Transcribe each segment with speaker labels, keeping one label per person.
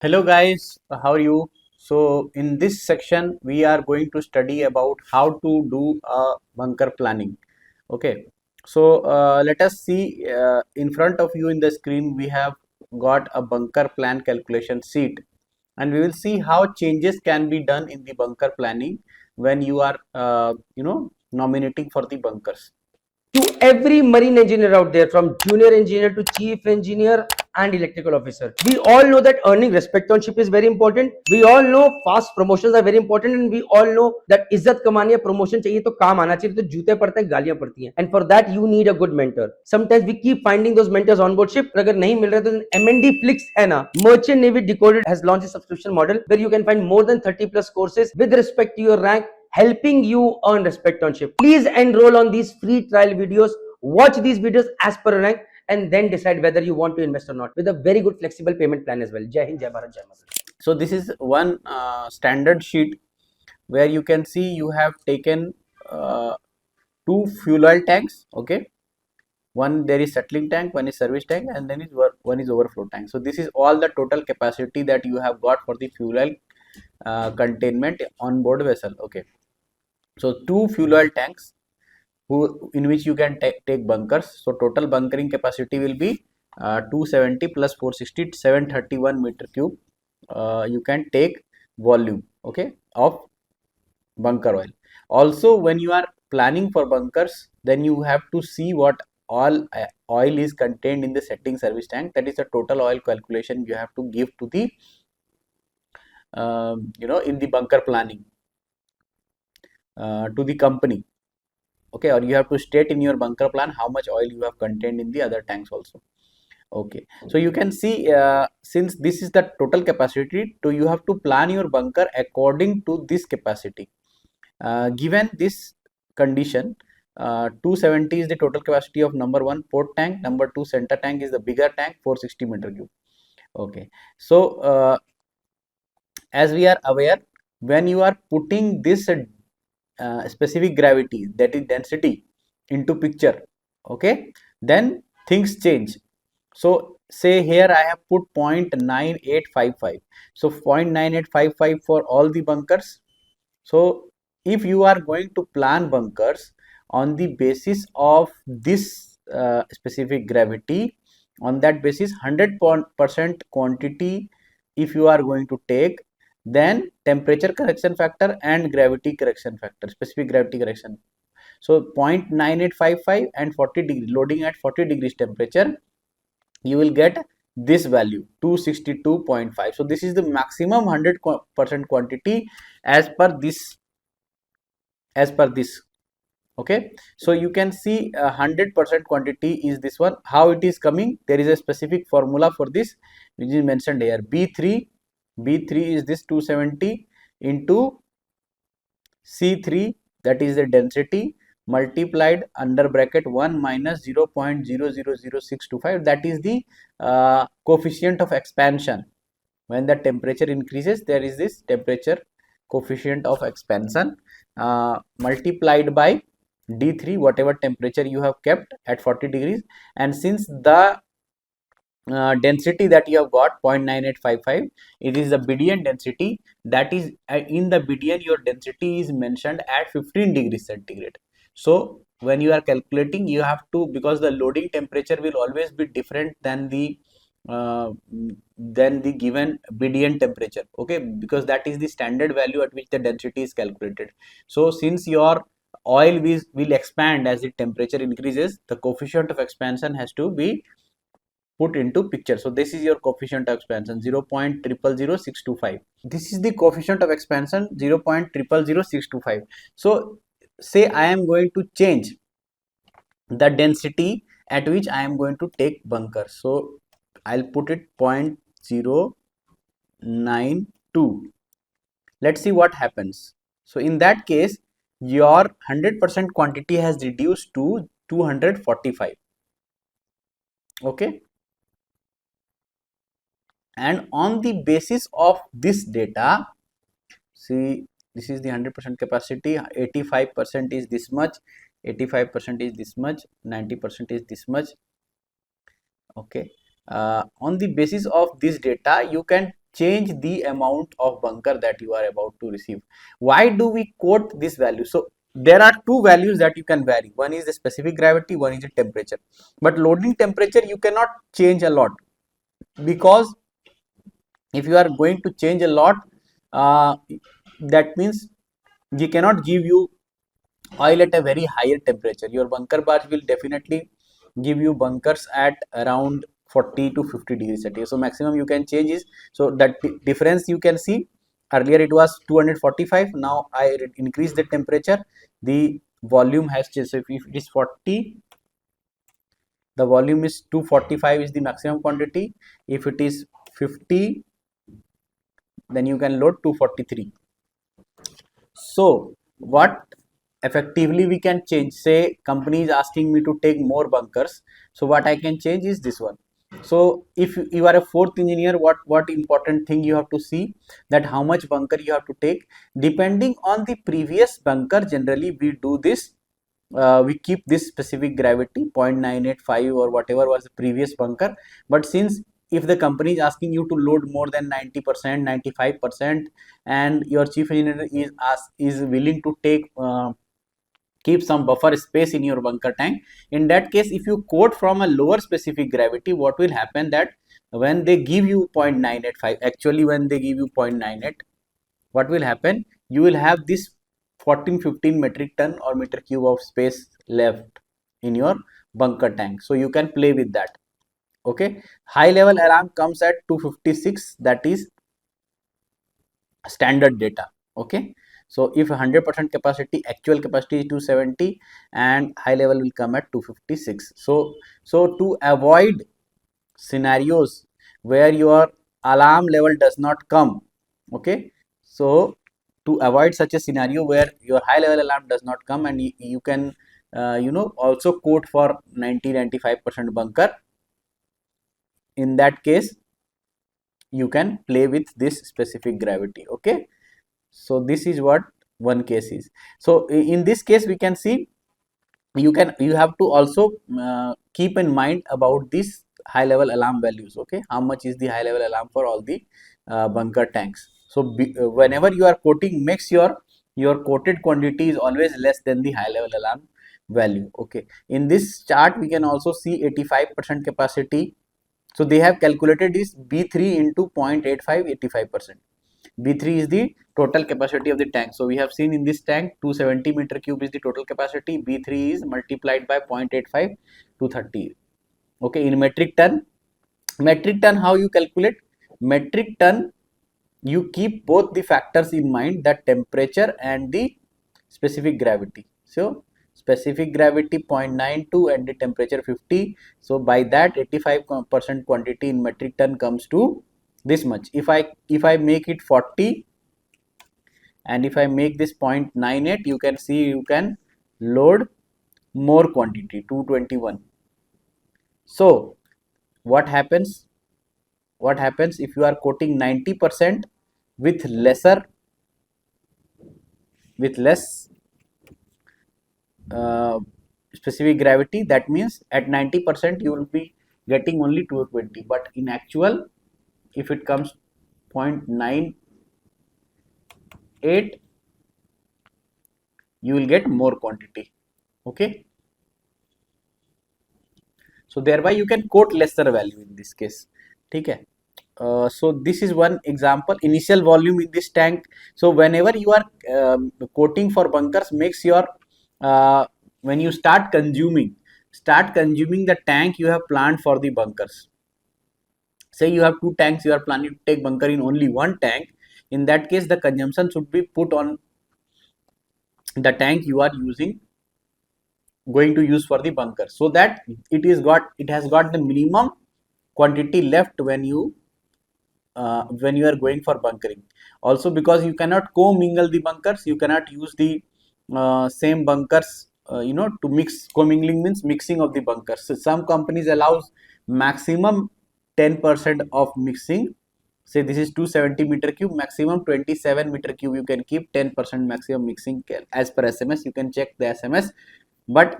Speaker 1: Hello guys, how are you? So in this section we are going to study about how to do a bunker planning. Okay, so let us see, in front of you in the screen we have got a bunker plan calculation sheet, and we will see how changes can be done in the bunker planning when you are nominating for the bunkers.
Speaker 2: To every marine engineer out there, from junior engineer to chief engineer and electrical officer, we all know that earning respect on ship is very important. We all know fast promotions are very important, and we all know that इज्जत कमानी है, promotion चाहिए तो काम आना चाहिए, तो जूते पड़ते हैं, गालियां पड़ती हैं, and for that you need a good mentor. Sometimes we keep finding those mentors on board ship, अगर नहीं मिल रहे तो MNDFLIX है ना, Merchant Navy Decoded has launched a subscription model where you can find more than 30 plus courses with respect to your rank, helping you earn respect on ship. Please enroll on these free trial videos, watch these videos as per rank, and then decide whether you want to invest or not with a very good flexible payment plan as well. Jai Hind, Jai Bharat, Jai Mata.
Speaker 1: So this is one standard sheet where you can see you have taken two fuel oil tanks. Okay, one there is settling tank, one is service tank, and then one is overflow tank. So this is all the total capacity that you have got for the fuel oil containment on board vessel. Okay, so two fuel oil tanks in which you can take bunkers. So total bunkering capacity will be 270 plus 460, 731 meter cube. You can take volume, okay, of bunker oil. Also, when you are planning for bunkers, then you have to see what all oil is contained in the setting service tank. That is the total oil calculation you have to give to the in the bunker planning to the company. Okay, or you have to state in your bunker plan how much oil you have contained in the other tanks also. Okay, so you can see, since this is the total capacity, so you have to plan your bunker according to this capacity. Given this condition, 270 is the total capacity of number one port tank, number two center tank is the bigger tank, 460 meter cube. Okay, so as we are aware, when you are putting this specific gravity, that is density, into picture, okay, then things change. So say here I have put 0.9855, so 0.9855 for all the bunkers. So if you are going to plan bunkers on the basis of this specific gravity, on that basis 100% quantity if you are going to take, then temperature correction factor and gravity correction factor, specific gravity correction. So 0.9855 and 40 degree loading at 40 degrees temperature, you will get this value 262.5. So this is the maximum 100% quantity as per this. Okay, so you can see 100% quantity is this one. How it is coming? There is a specific formula for this which is mentioned here. B3 is this 270 into C3, that is the density, multiplied under bracket 1 minus 0.000625, that is the coefficient of expansion. When the temperature increases, there is this temperature coefficient of expansion, multiplied by D3, whatever temperature you have kept at 40 degrees. And since the density that you have got 0.9855, it is the Bedian density, that is in the Bedian your density is mentioned at 15 degrees centigrade. So when you are calculating, you have to, because the loading temperature will always be different than the given Bedian temperature, okay, because that is the standard value at which the density is calculated. So since your oil will expand as the temperature increases, the coefficient of expansion has to be put into picture. So this is your coefficient of expansion 0.000625. This is the coefficient of expansion 0.000625. So say I am going to change the density at which I am going to take bunker. So I'll put it 0.092. Let's see what happens. So in that case, your 100% quantity has reduced to 245. Okay. And on the basis of this data, see, this is the 100% capacity, 85% is this much, 85% is this much, 90% is this much. Okay, on the basis of this data, you can change the amount of bunker that you are about to receive. Why do we quote this value? So there are two values that you can vary. One is the specific gravity, one is the temperature. But loading temperature you cannot change a lot, because if you are going to change a lot, uh, that means you cannot give you oil at a very higher temperature. Your bunker bars will definitely give you bunkers at around 40 to 50 degrees Celsius. So maximum you can change is, so that difference you can see, earlier it was 245, now I increase the temperature, the volume has changed. So if it is 40, the volume is 245 is the maximum quantity. If it is 50, then you can load 243. So what effectively we can change, say company is asking me to take more bunkers, so what I can change is this one. So if you are a fourth engineer, what important thing you have to see, that how much bunker you have to take depending on the previous bunker. Generally we do this, we keep this specific gravity 0.985 or whatever was the previous bunker. But since if the company is asking you to load more than 90%, 95%, and your chief engineer is willing to take keep some buffer space in your bunker tank, in that case if you quote from a lower specific gravity, what will happen, that when they give you 0.985, actually when they give you 0.98, what will happen, you will have this 14-15 metric ton or meter cube of space left in your bunker tank, so you can play with that. Okay, high level alarm comes at 256, that is standard data. Okay, so if 100% capacity, actual capacity is 270 and high level will come at 256. So to avoid scenarios where your alarm level does not come, okay, so to avoid such a scenario where your high level alarm does not come, and you can also quote for 90-95% bunker, in that case you can play with this specific gravity. Okay, so this is what one case is. So in this case we can see, you have to also keep in mind about this high level alarm values. Okay, how much is the high level alarm for all the bunker tanks. So whenever you are quoting, make sure your quoted quantity is always less than the high level alarm value. Okay, in this chart we can also see 85% capacity. So they have calculated this B3 into 0.85, 85%. B3 is the total capacity of the tank. So we have seen in this tank 270 meter cube is the total capacity. B3 is multiplied by 0.85 to 30. Okay, in metric ton. Metric ton, how you calculate? Metric ton, you keep both the factors in mind, that temperature and the specific gravity. So specific gravity 0.92 and the temperature 50. So by that 85% quantity in metric ton comes to this much. If I make it 40 and if I make this 0.98, you can see you can load more quantity 221. So what happens? What happens if you are quoting 90% with less uh, specific gravity? That means at 90% you will be getting only 220, but in actual if it comes 0.98, you will get more quantity. Okay, so thereby you can quote lesser value in this case. Okay, so this is one example. Initial volume in this tank. So whenever you are quoting for bunkers, make sure when you start consuming the tank you have planned for the bunkers. Say you have two tanks, you are planning to take bunker in only one tank. In that case the consumption should be put on the tank you are going to use for the bunker, so that it has got the minimum quantity left when you are going for bunkering. Also because you cannot co-mingle the bunkers, you cannot use the same bunkers, to mix. Co-mingling means mixing of the bunkers. So some companies allows maximum 10% of mixing. Say this is 270 meter cube, maximum 27 meter cube you can keep, 10% maximum mixing as per SMS. You can check the SMS, but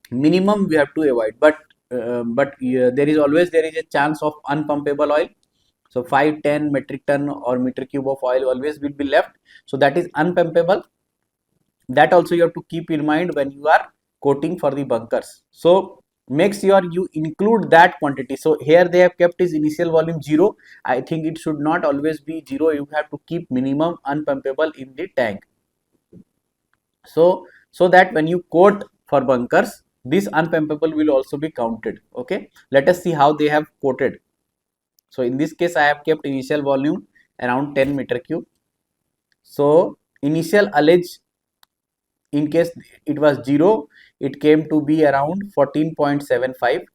Speaker 1: minimum we have to avoid. But there is a chance of unpumpable oil. So 5, 10 metric ton or meter cube of oil always will be left. So that is unpumpable. That also you have to keep in mind when you are quoting for the bunkers. So make sure you include that quantity. So here they have kept his initial volume 0. I think it should not always be 0. You have to keep minimum unpumpable in the tank. So that when you quote for bunkers, this unpumpable will also be counted. Okay, let us see how they have quoted. So in this case I have kept initial volume around 10 meter cube. So initial allege, in case it was 0, it came to be around 14.75.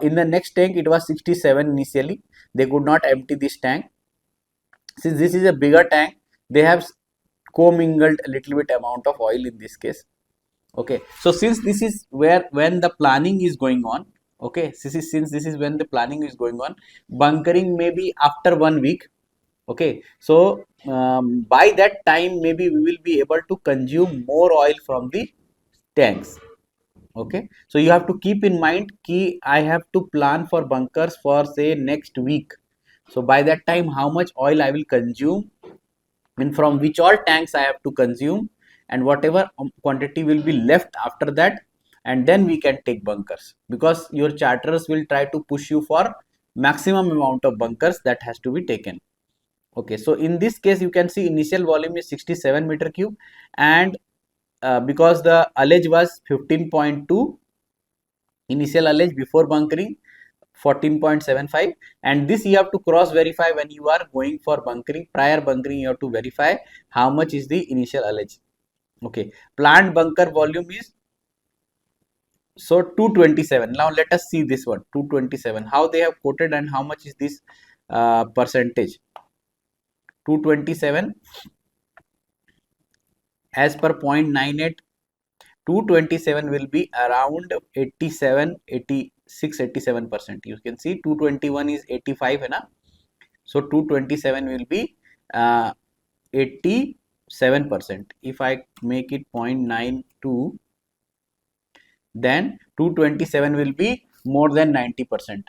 Speaker 1: In the next tank it was 67 initially. They could not empty this tank. Since this is a bigger tank, they have commingled a little bit amount of oil in this case. Okay, so since this is where when the planning is going on, okay, since this is when the planning is going on, bunkering may be after 1 week. Okay, so by that time maybe we will be able to consume more oil from the tanks. Okay, so you have to keep in mind key I have to plan for bunkers for say next week. So by that time how much oil I will consume and from which all tanks I have to consume, and whatever quantity will be left after that, and then we can take bunkers, because your charterers will try to push you for maximum amount of bunkers that has to be taken. Okay, so in this case you can see initial volume is 67 meter cube, and because the allege was 15.2 initial allege before bunkering, 14.75, and this you have to cross verify when you are going for bunkering. Prior bunkering you have to verify how much is the initial allege. Okay, planned bunker volume is so 227. Now let us see this one, 227, how they have quoted and how much is this percentage. 227 as per 0.98, 227 will be around 87, 86, 87%. You can see 221 is 85 है ना, so 227 will be 87%. If I make it 0.92, then 227 will be more than 90%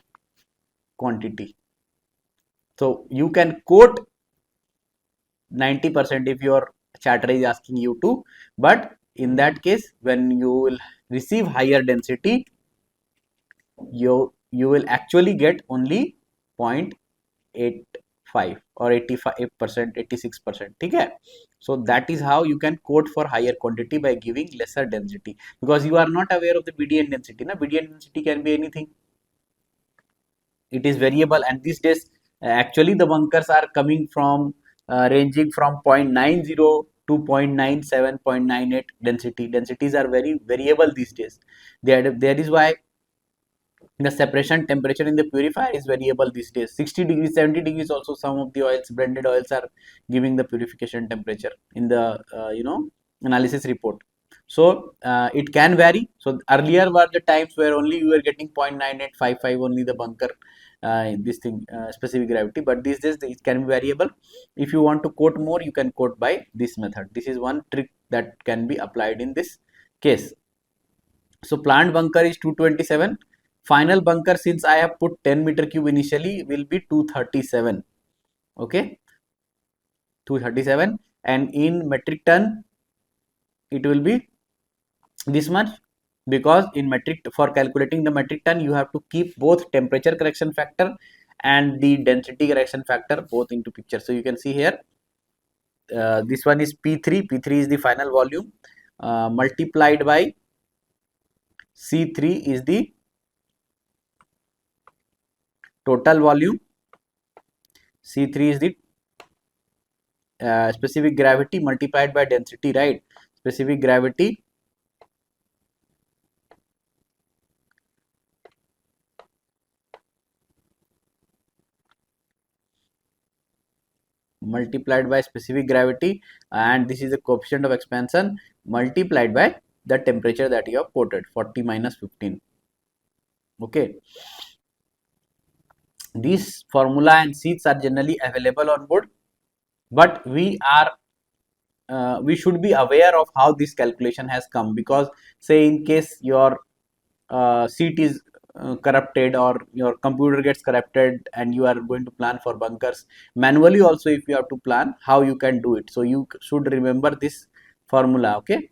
Speaker 1: quantity. So you can quote 90% if your charter is asking you to, but in that case when you will receive higher density, you will actually get only 0.85 or 85%, 86%. Okay, so that is how you can quote for higher quantity by giving lesser density, because you are not aware of the BDN density. Now BDN density can be anything, it is variable, and these days actually the bunkers are coming from ranging from 0.90 to 0.97, 0.98 density. Densities are very variable these days. There is why the separation temperature in the purifier is variable these days. 60 degrees, 70 degrees also some of the oils, blended oils, are giving the purification temperature in the analysis report. So it can vary. So earlier were the times where only you were getting 0.9855 only the bunker this thing specific gravity, but these days it can be variable. If you want to quote more, you can quote by this method. This is one trick that can be applied in this case. So planned bunker is 227. Final bunker, since I have put 10 meter cube initially, will be 237. Okay, 237, and in metric ton it will be this much, because in metric, for calculating the metric ton you have to keep both temperature correction factor and the density correction factor both into picture. So you can see here this one is P3. P3 is the final volume multiplied by C3 is the total volume. C3 is the specific gravity multiplied by density, right? Specific gravity multiplied by specific gravity, and this is the coefficient of expansion multiplied by the temperature that you have quoted, 40 minus 15. Okay, these formula and sheets are generally available on board, but we should be aware of how this calculation has come, because say in case your sheet is corrupted, or your computer gets corrupted and you are going to plan for bunkers manually also, if you have to plan, how you can do it. So you should remember this formula. Okay,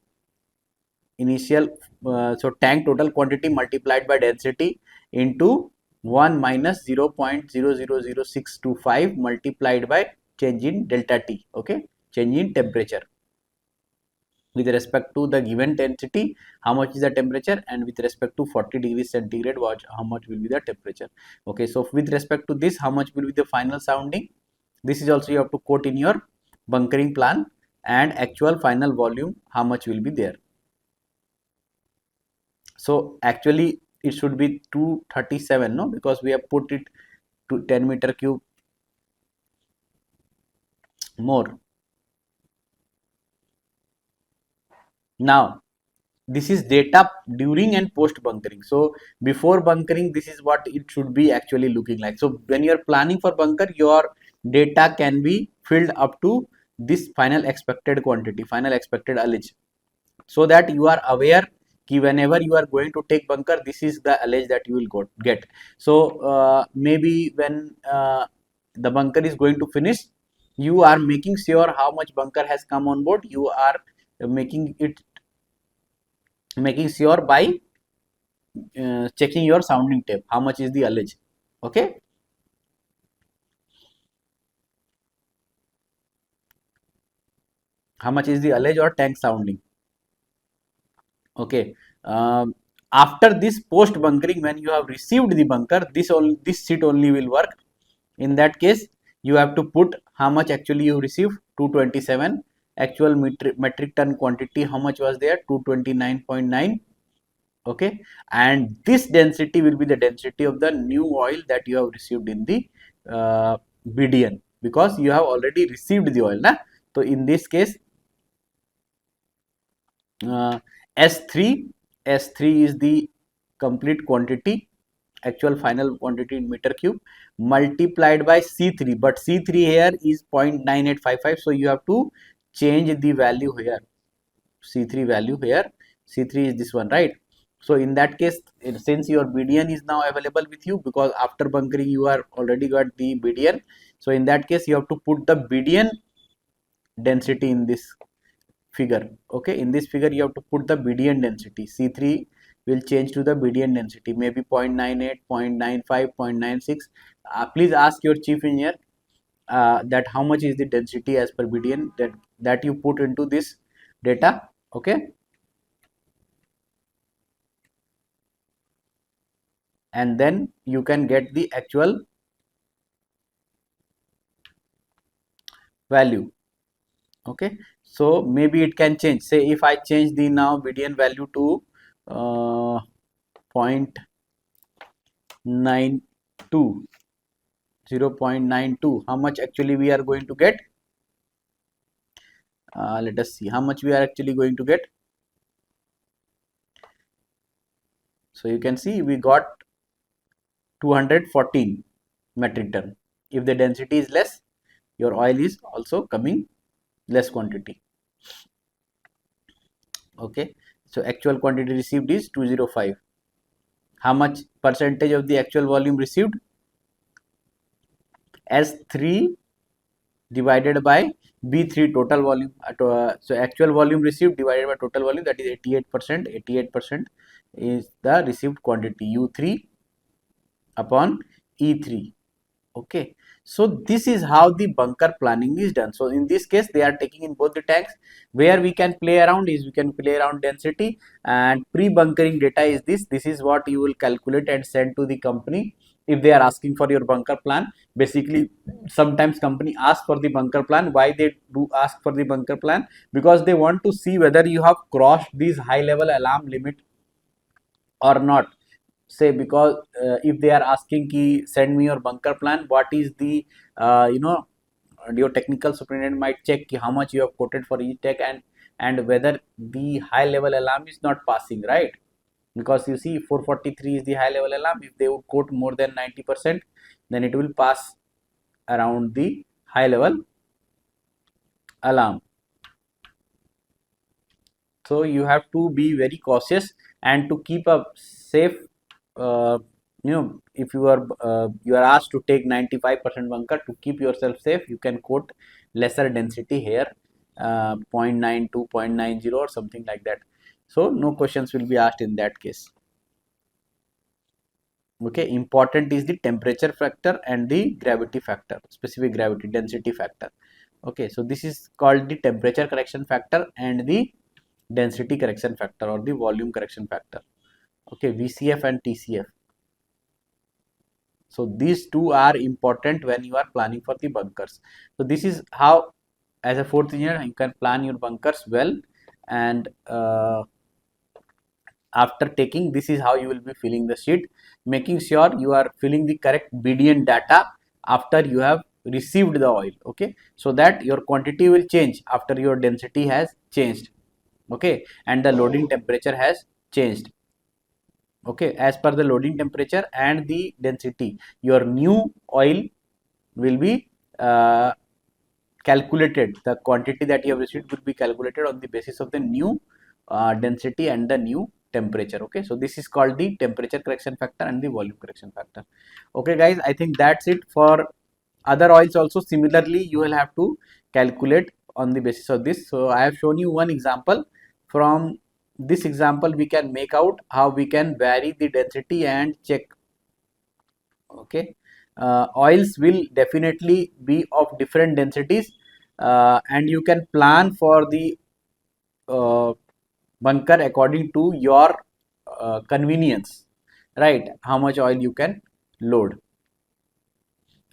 Speaker 1: initial so tank total quantity multiplied by density into 1 minus 0.000625 multiplied by change in delta T. Okay, change in temperature with respect to the given density, how much is the temperature, and with respect to 40 degrees centigrade, how much will be the temperature. Okay, so with respect to this, how much will be the final sounding, this is also you have to quote in your bunkering plan, and actual final volume, how much will be there. So actually it should be 237, no, because we have put it to 10 meter cube more. Now this is data during and post bunkering. So before bunkering, this is what it should be actually looking like. So when you are planning for bunker, your data can be filled up to this final expected quantity, final expected allege, so that you are aware कि whenever you are going to take bunker, this is the allege that you will get. So maybe when the bunker is going to finish, you are making sure how much bunker has come on board. You are making sure by checking your sounding tape, how much is the allege. Okay, how much is the allege or tank sounding. Okay, after this post bunkering, when you have received the bunker, this sheet only will work. In that case, you have to put how much actually you received, 227. Actual metric ton quantity, how much was there, 229.9. Okay, and this density will be the density of the new oil that you have received in the BDN, because you have already received the oil, na? So in this case, uh, S3 S3 is the complete quantity, actual final quantity in meter cube, multiplied by C3, but C3 here is 0.9855, so you have to change the value here. C3 value here, C3 is this one, right? So in that case, since your BDN is now available with you, because after bunkering you are already got the BDN, so in that case you have to put the BDN density in this figure. Okay, in this figure you have to put the BDN density. C3 will change to the BDN density, maybe 0.98, 0.95, 0.96. Please ask your chief engineer that how much is the density as per BDN, that you put into this data. Okay, and then you can get the actual value. Okay, so maybe it can change. Say if I change the now BDN value to 0.92, 0.92, how much actually we are going to get. Let us see how much we are actually going to get. So you can see we got 214 metric ton. If the density is less, your oil is also coming less quantity. Okay, so actual quantity received is 205. How much percentage of the actual volume received? S3 divided by B3 total volume. So actual volume received divided by total volume, that is 88%. 88% is the received quantity, U3 upon E3. Okay, so this is how the bunker planning is done. So in this case, they are taking in both the tanks. Where we can play around is, we can play around density, and pre-bunkering data is this. This is what you will calculate and send to the company if they are asking for your bunker plan. Basically, sometimes company ask for the bunker plan. Why they do ask for the bunker plan? Because they want to see whether you have crossed this high level alarm limit or not. Say, because if they are asking ki send me your bunker plan, what is the your technical superintendent might check ki how much you have quoted for each tech, and whether the high level alarm is not passing, right? Because you see 443 is the high level alarm. If they would quote more than 90%, then it will pass around the high level alarm. So you have to be very cautious and to keep a safe if you are asked to take 95% bunker to keep yourself safe, you can quote lesser density here, 0.92, 0.90 or something like that. So no questions will be asked in that case. Okay, important is the temperature factor and the gravity factor, specific gravity density factor. Okay, so this is called the temperature correction factor and the density correction factor or the volume correction factor. Okay, VCF and TCF. So these two are important when you are planning for the bunkers. So this is how, as a fourth engineer, you can plan your bunkers well. And after taking, this is how you will be filling the sheet, making sure you are filling the correct BDN data after you have received the oil. Okay, so that your quantity will change after your density has changed. Okay, and the loading temperature has changed. Okay, as per the loading temperature and the density, your new oil will be calculated. The quantity that you have received will be calculated on the basis of the new density and the new temperature. Okay, so this is called the temperature correction factor and the volume correction factor. Okay guys, I think that's it. For other oils also similarly you will have to calculate on the basis of this. So I have shown you one example. From this example we can make out how we can vary the density and check. Okay, oils will definitely be of different densities, and you can plan for the uh, bunker according to your convenience, right? How much oil you can load.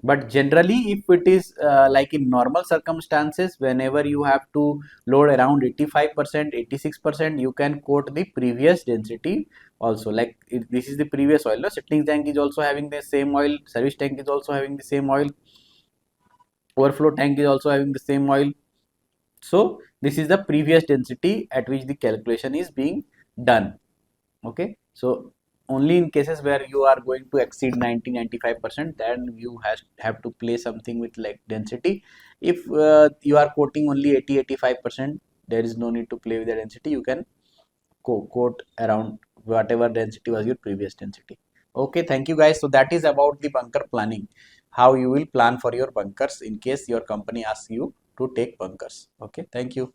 Speaker 1: But generally, if it is like in normal circumstances, whenever you have to load around 85%, 86%, you can quote the previous density also. Like this is the previous oil. No? Settling tank is also having the same oil. Service tank is also having the same oil. Overflow tank is also having the same oil. So this is the previous density at which the calculation is being done. Okay, so only in cases where you are going to exceed 90-95%, then you have to play something with like density. If you are quoting only 80-85%, there is no need to play with the density. You can quote around whatever density was your previous density. Okay, thank you guys. So that is about the bunker planning, how you will plan for your bunkers in case your company asks you to take bunkers. Okay, thank you.